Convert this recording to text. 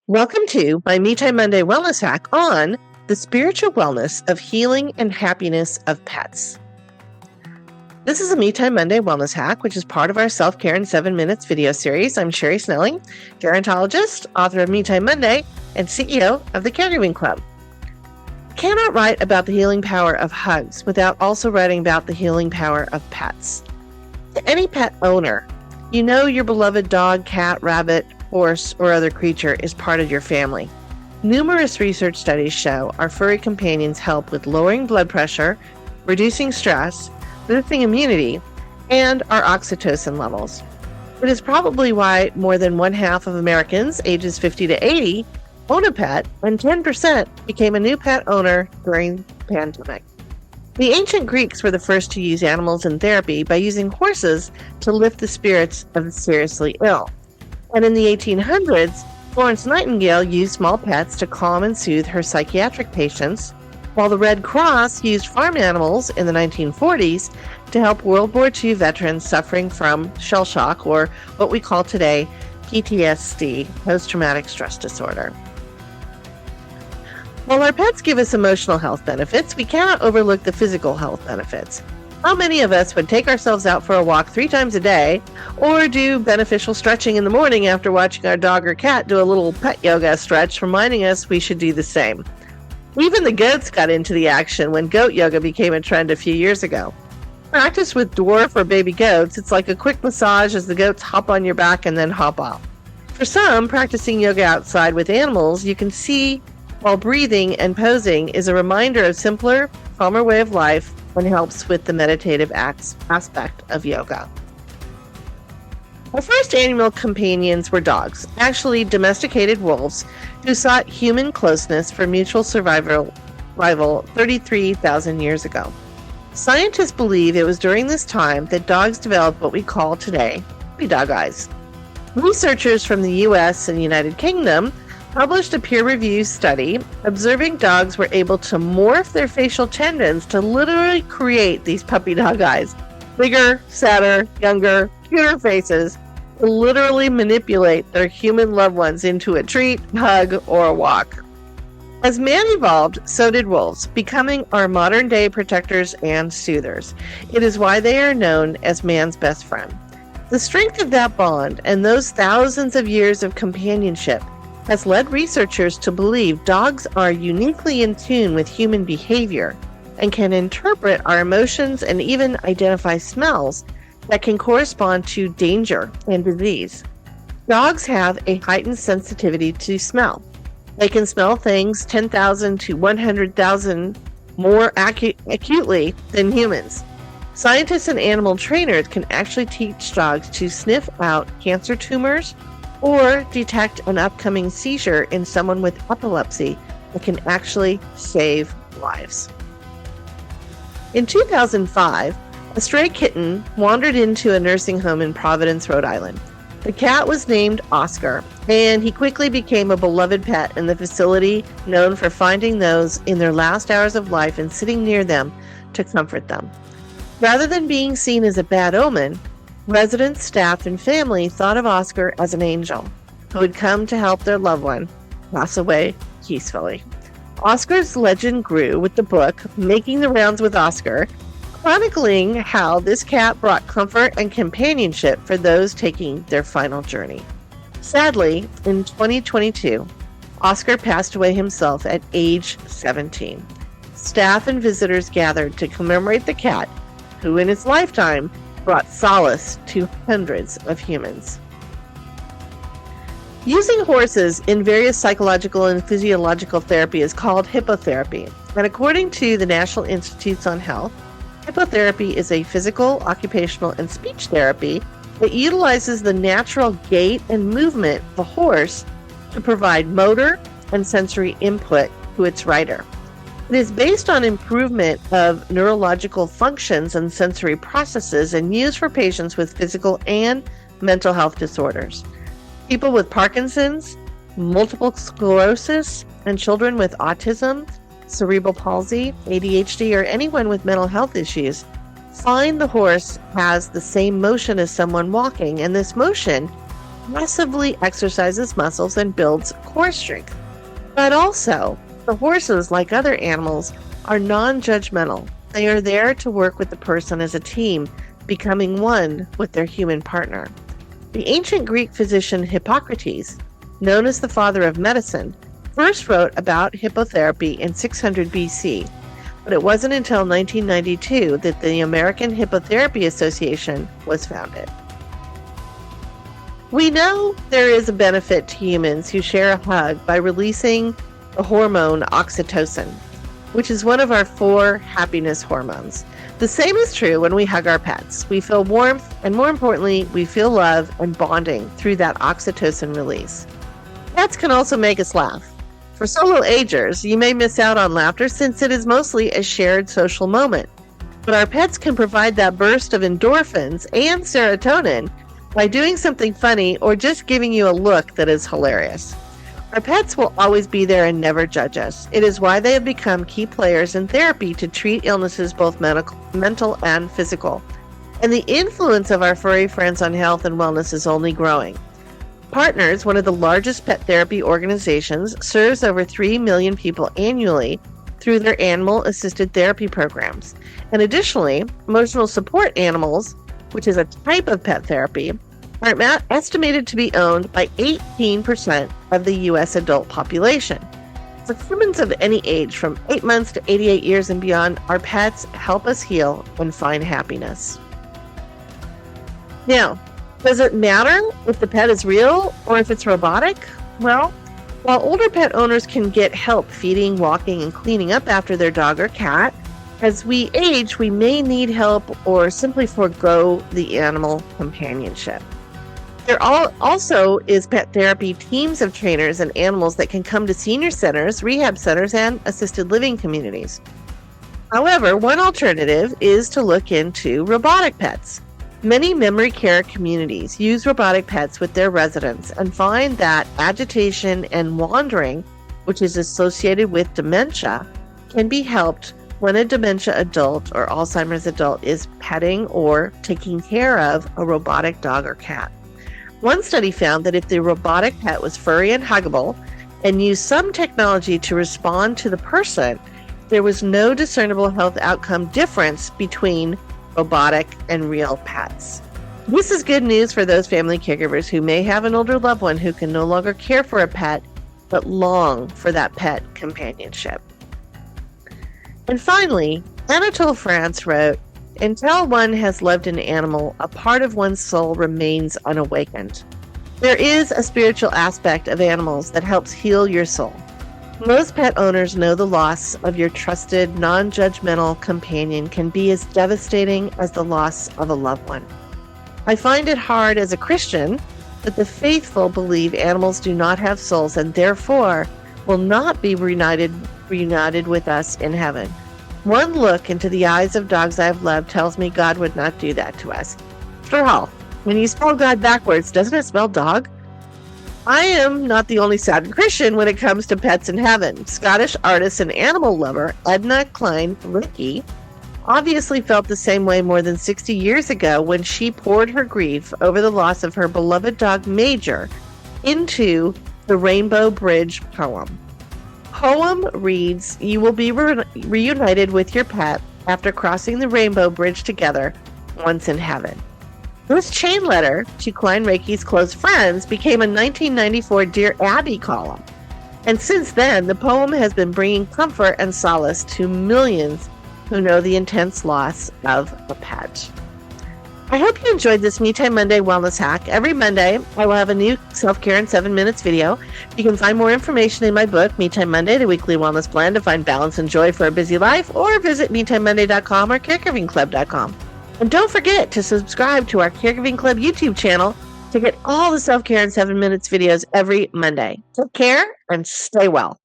Welcome to my Me Time Monday Wellness Hack on the spiritual wellness of healing and happiness of pets. This is a Me Time Monday Wellness Hack, which is part of our Self-Care in 7 Minutes video series. I'm Sherri, gerontologist, author of Me Time Monday, and CEO of the Caregiving Club. I cannot write about the healing power of hugs without also writing about the healing power of pets. To any pet owner, you know your beloved dog, cat, rabbit, horse, or other creature is part of your family. Numerous research studies show our furry companions help with lowering blood pressure, reducing stress, boosting immunity, and our oxytocin levels. It is probably why more than 1/2 of Americans ages 50 to 80 own a pet, and 10% became a new pet owner during the pandemic. The ancient Greeks were the first to use animals in therapy by using horses to lift the spirits of the seriously ill. And in the 1800s, Florence Nightingale used small pets to calm and soothe her psychiatric patients, while the Red Cross used farm animals in the 1940s to help World War II veterans suffering from shell shock, or what we call today PTSD, post-traumatic stress disorder. While our pets give us emotional health benefits, we cannot overlook the physical health benefits. How many of us would take ourselves out for a walk 3 times a day, or do beneficial stretching in the morning after watching our dog or cat do a little pet yoga stretch, reminding us we should do the same? Even the goats got into the action when goat yoga became a trend a few years ago. Practiced with dwarf or baby goats, it's like a quick massage as the goats hop on your back and then hop off. For some, practicing yoga outside with animals you can see while breathing and posing is a reminder of simpler, calmer way of life and helps with the meditative aspect of yoga. Our first animal companions were dogs, actually domesticated wolves, who sought human closeness for mutual survival 33,000 years ago. Scientists believe it was during this time that dogs developed what we call today puppy dog eyes. Researchers from the US and United Kingdom published a peer-reviewed study observing dogs were able to morph their facial tendons to literally create these puppy dog eyes. Bigger, sadder, younger, cuter faces to literally manipulate their human loved ones into a treat, hug, or a walk. As man evolved, so did wolves, becoming our modern-day protectors and soothers. It is why they are known as man's best friend. The strength of that bond and those thousands of years of companionship has led researchers to believe dogs are uniquely in tune with human behavior and can interpret our emotions and even identify smells that can correspond to danger and disease. Dogs have a heightened sensitivity to smell. They can smell things 10,000 to 100,000 more acutely than humans. Scientists and animal trainers can actually teach dogs to sniff out cancer tumors or detect an upcoming seizure in someone with epilepsy that can actually save lives. In 2005, a stray kitten wandered into a nursing home in Providence, Rhode Island. The cat was named Oscar, and he quickly became a beloved pet in the facility, known for finding those in their last hours of life and sitting near them to comfort them. Rather than being seen as a bad omen, residents, staff, and family thought of Oscar as an angel who would come to help their loved one pass away peacefully. Oscar's legend grew with the book Making the Rounds with Oscar, chronicling how this cat brought comfort and companionship for those taking their final journey. Sadly, in 2022, Oscar passed away himself at age 17. Staff and visitors gathered to commemorate the cat, who in his lifetime brought solace to hundreds of humans. Using horses in various psychological and physiological therapy is called hippotherapy, and according to the National Institutes on Health, hippotherapy is a physical, occupational, and speech therapy that utilizes the natural gait and movement of a horse to provide motor and sensory input to its rider. It is based on improvement of neurological functions and sensory processes and used for patients with physical and mental health disorders. People with Parkinson's, multiple sclerosis, and children with autism, cerebral palsy, ADHD, or anyone with mental health issues find the horse has the same motion as someone walking, and this motion massively exercises muscles and builds core strength. But also, the horses, like other animals, are non-judgmental. They are there to work with the person as a team, becoming one with their human partner. The ancient Greek physician Hippocrates, known as the father of medicine, first wrote about hippotherapy in 600 BC, but it wasn't until 1992 that the American Hippotherapy Association was founded. We know there is a benefit to humans who share a hug by releasing the hormone oxytocin, which is one of our 4 happiness hormones. The same is true when we hug our pets. We feel warmth, and more importantly, we feel love and bonding through that oxytocin release. Pets can also make us laugh. For solo agers, you may miss out on laughter since it is mostly a shared social moment. But our pets can provide that burst of endorphins and serotonin by doing something funny or just giving you a look that is hilarious. Our pets will always be there and never judge us. It is why they have become key players in therapy to treat illnesses both mental and physical. And the influence of our furry friends on health and wellness is only growing. Partners, one of the largest pet therapy organizations, serves over 3 million people annually through their animal-assisted therapy programs. And additionally, emotional support animals, which is a type of pet therapy, are estimated to be owned by 18% of the U.S. adult population. For humans of any age, from 8 months to 88 years and beyond, our pets help us heal and find happiness. Now, does it matter if the pet is real or if it's robotic? Well, while older pet owners can get help feeding, walking, and cleaning up after their dog or cat, as we age, we may need help or simply forego the animal companionship. There also is pet therapy teams of trainers and animals that can come to senior centers, rehab centers, and assisted living communities. However, one alternative is to look into robotic pets. Many memory care communities use robotic pets with their residents and find that agitation and wandering, which is associated with dementia, can be helped when a dementia adult or Alzheimer's adult is petting or taking care of a robotic dog or cat. One study found that if the robotic pet was furry and huggable and used some technology to respond to the person, there was no discernible health outcome difference between robotic and real pets. This is good news for those family caregivers who may have an older loved one who can no longer care for a pet, but long for that pet companionship. And finally, Anatole France wrote, "Until one has loved an animal, a part of one's soul remains unawakened. There is a spiritual aspect of animals that helps heal your soul. Most pet owners know the loss of your trusted, non-judgmental companion can be as devastating as the loss of a loved one. I find it hard as a Christian that the faithful believe animals do not have souls and therefore will not be reunited with us in heaven. One look into the eyes of dogs I have loved tells me God would not do that to us. After all, when you spell God backwards, doesn't it spell dog? I am not the only sad Christian when it comes to pets in heaven. Scottish artist and animal lover Edna Klein Rickey obviously felt the same way more than 60 years ago when she poured her grief over the loss of her beloved dog Major into the Rainbow Bridge poem. Poem reads, "You will be reunited with your pet after crossing the Rainbow Bridge together once in heaven." This chain letter to Klein Reiki's close friends became a 1994 Dear Abby column. And since then, the poem has been bringing comfort and solace to millions who know the intense loss of a pet. I hope you enjoyed this Me Time Monday wellness hack. Every Monday, I will have a new self-care in 7 minutes video. You can find more information in my book, Me Time Monday, the weekly wellness plan to find balance and joy for a busy life, or visit MeTimeMonday.com or CaregivingClub.com. And don't forget to subscribe to our Caregiving Club YouTube channel to get all the self-care in 7 minutes videos every Monday. Take care and stay well.